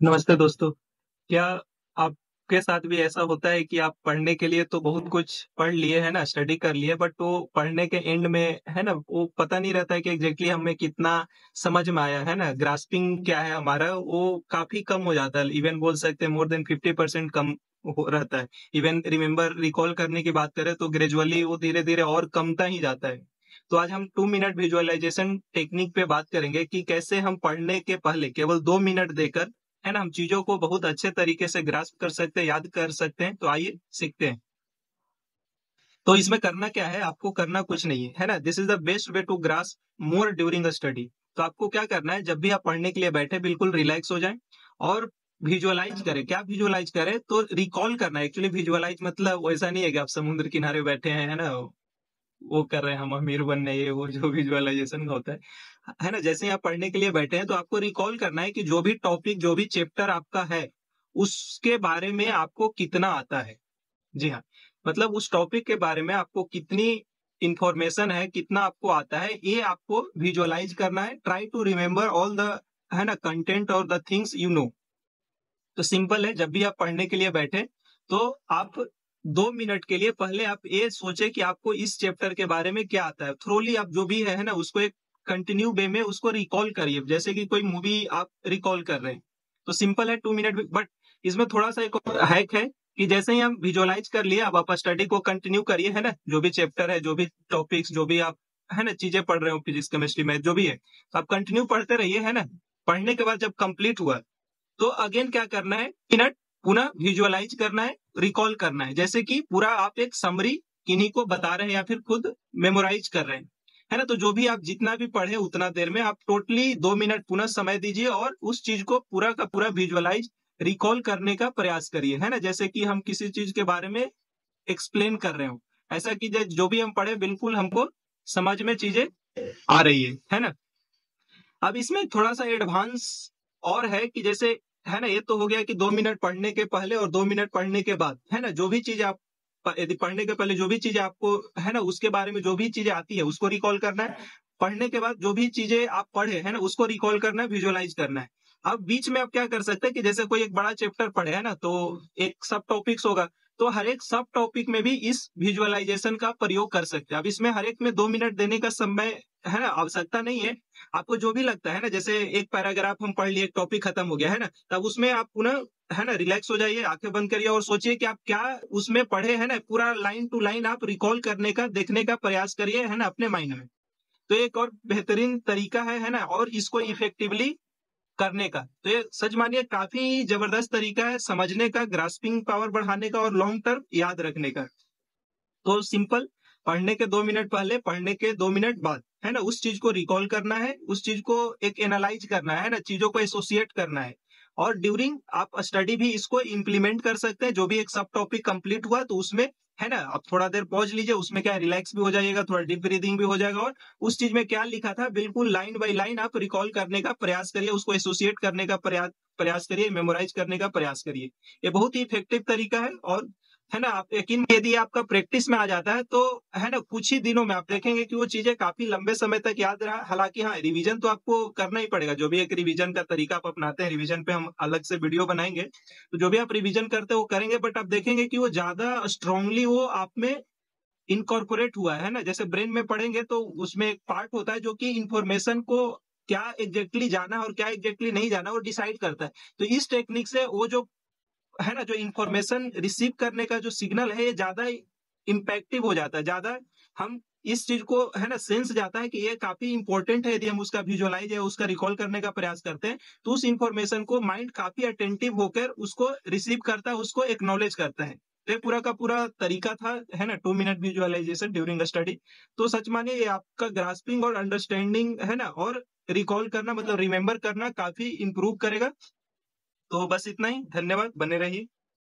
नमस्ते दोस्तों। क्या आपके साथ भी ऐसा होता है कि आप पढ़ने के लिए तो बहुत कुछ पढ़ लिए है ना, स्टडी कर लिए बट वो पढ़ने के एंड में है ना, वो पता नहीं रहता है कि एग्ज़ैक्टली हमें कितना समझ में आया है ना, ग्रास्पिंग क्या है हमारा वो काफ़ी कम हो जाता है। इवन बोल सकते हैं मोर देन 50% कम हो रहता है। इवन रिकॉल करने की बात करें तो ग्रेजुअली वो धीरे-धीरे और कमता ही जाता है। तो आज हम 2 मिनट विजुअलाइज़ेशन टेक्निक पे बात करेंगे कि कैसे हम पढ़ने के पहले केवल 2 मिनट देकर है ना, हम चीज़ों को बहुत अच्छे तरीके से ग्रास्प कर सकते हैं, याद कर सकते हैं, तो आइए सीखते हैं। तो इसमें करना क्या है, आपको करना कुछ नहीं है ना? This is the best way to grasp more during the study. तो आपको क्या करना है, जब भी आप पढ़ने के लिए बैठे बिल्कुल रिलैक्स हो जाएँ और विजुअलाइज़ करें। क्या विजुअलाइज़ करें? तो रिकॉल करना है। एक्चुअली विजुअलाइज़ मतलब वैसा नहीं है कि आप समुद्र किनारे बैठे हैं, है ना? वो कर रहे हैं, हम अमीर बनने ये वो जो विजुअलाइज़ेशन का होता है ना? जैसे ही आप पढ़ने के लिए बैठे हैं, तो आपको रिकॉल करना है कि जो भी टॉपिक, जो भी चैप्टर आपका है, उसके बारे में आपको कितना आता है। जी हाँ, मतलब उस टॉपिक के बारे में आपको कितनी इन्फॉर्मेशन है, कितना आपको आता है, ये आपको विजुअलाइज़ करना है। Try to remember all the है ना, कंटेंट और द थिंग्स यू नो। तो सिंपल है, जब भी आप पढ़ने के लिए बैठे, तो आप 2 मिनट के लिए पहले आप ये सोचें कि आपको इस चैप्टर के बारे में क्या आता है। थोरली आप जो भी है ना, उसको एक कंटिन्यू वे में उसको रिकॉल करिए, जैसे कि कोई मूवी आप रिकॉल कर रहे हैं। तो सिंपल है 2 मिनट बट इसमें थोड़ा-सा एक और हैक है कि जैसे ही हम विजुअलाइज़ कर लिए, अब आप स्टडी को कंटिन्यू करिए, है ना? जो भी चैप्टर है, जो भी टॉपिक्स, जो भी आप है ना, चीज़ें पढ़ रहे हो फिज़िक्स, केमिस्ट्री, मैथ जो भी है, तो आप कंटिन्यू पढ़ते रहिए, है ना? पढ़ने के बाद जब कंप्लीट हुआ तो अगेन क्या करना है, मिनट पुनः विजुअलाइज करना है, रिकॉल करना है। जैसे कि पूरा आप एक समरी किन्हीं को बता रहे हैं या फिर खुद मेमोराइज कर रहे हैं। है ना? तो जो भी आप जितना भी पढ़े उतना देर में आप टोटली 2 मिनट पुनः समय दीजिए और उस चीज़ को पूरा का पूरा विजुअलाइज रिकॉल करने का प्रयास करिए। है ना? जैसे कि हम किसी चीज़ के बारे में एक्सप्लेन कर रहे हों। ऐसा कीजिए जो भी हम पढ़े बिल्कुल हमको समझ में चीज़ें आ रही है ना? अब इसमें थोड़ा-सा एडवांस और है कि जैसे है ना, ये तो हो गया कि 2 मिनट पढ़ने के पहले और 2 मिनट पढ़ने के बाद, है ना? जो भी चीज़ आप यदि पढ़ने के पहले जो भी चीज़ें आपको है ना, उसके बारे में जो भी चीज़ें आती है, उसको रिकॉल करना है। पढ़ने के बाद जो भी चीज़ें आप पढ़े, है ना, उसको रिकॉल करना है, विजुअलाइज़ करना है। अब बीच में आप क्या कर सकते हैं कि जैसे कोई एक बड़ा चैप्टर पढ़े, है ना, तो एक सब टॉपिक्स होगा, तो हर एक सब टॉपिक में भी इस विजुअलाइज़ेशन का प्रयोग कर सकते हैं। अब इसमें हर एक में 2 मिनट देने का समय है ना, आवश्यकता नहीं है। आपको जो भी लगता है ना, जैसे एक पैराग्राफ हम पढ़ लिए, टॉपिक खत्म हो गया, है ना? तब उसमें आप पुनः है ना, रिलैक्स हो जाइए, आँखें बंद करिए और सोचिए कि आप क्या उसमें पढ़े, है ना? पूरा लाइन टू लाइन आप रिकॉल करने का, देखने का प्रयास करिए, है ना, अपने माइंड में। तो एक और बेहतरीन तरीका है ना? और इसको इफेक्टिवली करने का। तो ये सच मानिए काफ़ी ज़बरदस्त तरीका है समझने का, ग्रास्पिंग पावर बढ़ाने का और लॉन्ग टर्म याद रखने का। तो सिंपल पढ़ने के 2 मिनट पहले, पढ़ने के 2 मिनट बाद, है ना? उस चीज़ को रिकॉल करना है, उस चीज़ को एक एनालाइज़ करना है ना? चीज़ों को एसोसिएट करना है और ड्यूरिंग आप स्टडी भी इसको इम्प्लीमेंट कर सकते हैं। जो भी एक सब टॉपिक कंप्लीट हुआ तो उसमें है ना? आप थोड़ा देर पॉज़ लीजिए, उसमें क्या है रिलैक्स भी हो जाइएगा, थोड़ा डीप ब्रीथिंग भी हो जाएगा और उस चीज़ में क्या लिखा था बिल्कुल लाइन बाय लाइन आप रिकॉल करने का प्रयास करिए, उसको एसोसिएट करने का प्रयास करिए, मेमोराइज़ करने का प्रयास करिए। ये बहुत ही इफेक्टिव तरीका है और है ना, आप यकीन यदि आपका प्रैक्टिस में आ जाता है तो है ना, कुछ ही दिनों में आप देखेंगे कि वो चीज़ें काफ़ी लंबे समय तक याद रहा। हालाँकि हाँ, रिवीज़न तो आपको करना ही पड़ेगा, जो भी एक रिवीज़न का तरीका आप अपनाते हैं, रिवीज़न पे हम अलग से वीडियो बनाएँगे। तो जो भी आप रिवीज़न करते हैं वो करेंगे बट आप देखेंगे कि वो ज़्यादा स्ट्रांगली वो आप में इनकॉर्पोरेट हुआ है ना? जैसे ब्रेन में पढ़ेंगे तो उसमें एक पार्ट होता है जो कि इन्फॉर्मेशन को क्या एग्ज़ैक्टली जाना है और क्या एग्ज़ैक्टली नहीं जाना, वो डिसाइड करता है। तो इस टेक्निक से वो जो है ना, जो इन्फॉर्मेशन रिसीव करने का जो सिग्नल है, ये ज़्यादा इम्पैक्टिव हो जाता है, ज़्यादा हम इस चीज़ को है ना, सेंस जाता है कि ये काफ़ी इम्पोर्टेंट है, यदि हम उसका विजुअलाइज़ या उसका रिकॉल करने का प्रयास करते हैं, तो उस इन्फॉर्मेशन को माइंड काफ़ी अटेंटिव होकर उसको रिसीव करता है, उसको एक्नॉलेज करता है। तो ये पूरा का पूरा तरीका था, है ना, 2 मिनट विजुअलाइज़ेशन ड्यूरिंग स्टडी। तो सच मानिए ये आपका ग्रास्पिंग और अंडरस्टैंडिंग है ना, और रिकॉल करना मतलब रिमेंबर करना काफ़ी इम्प्रूव करेगा। तो बस इतना ही, धन्यवाद, बने रहिए।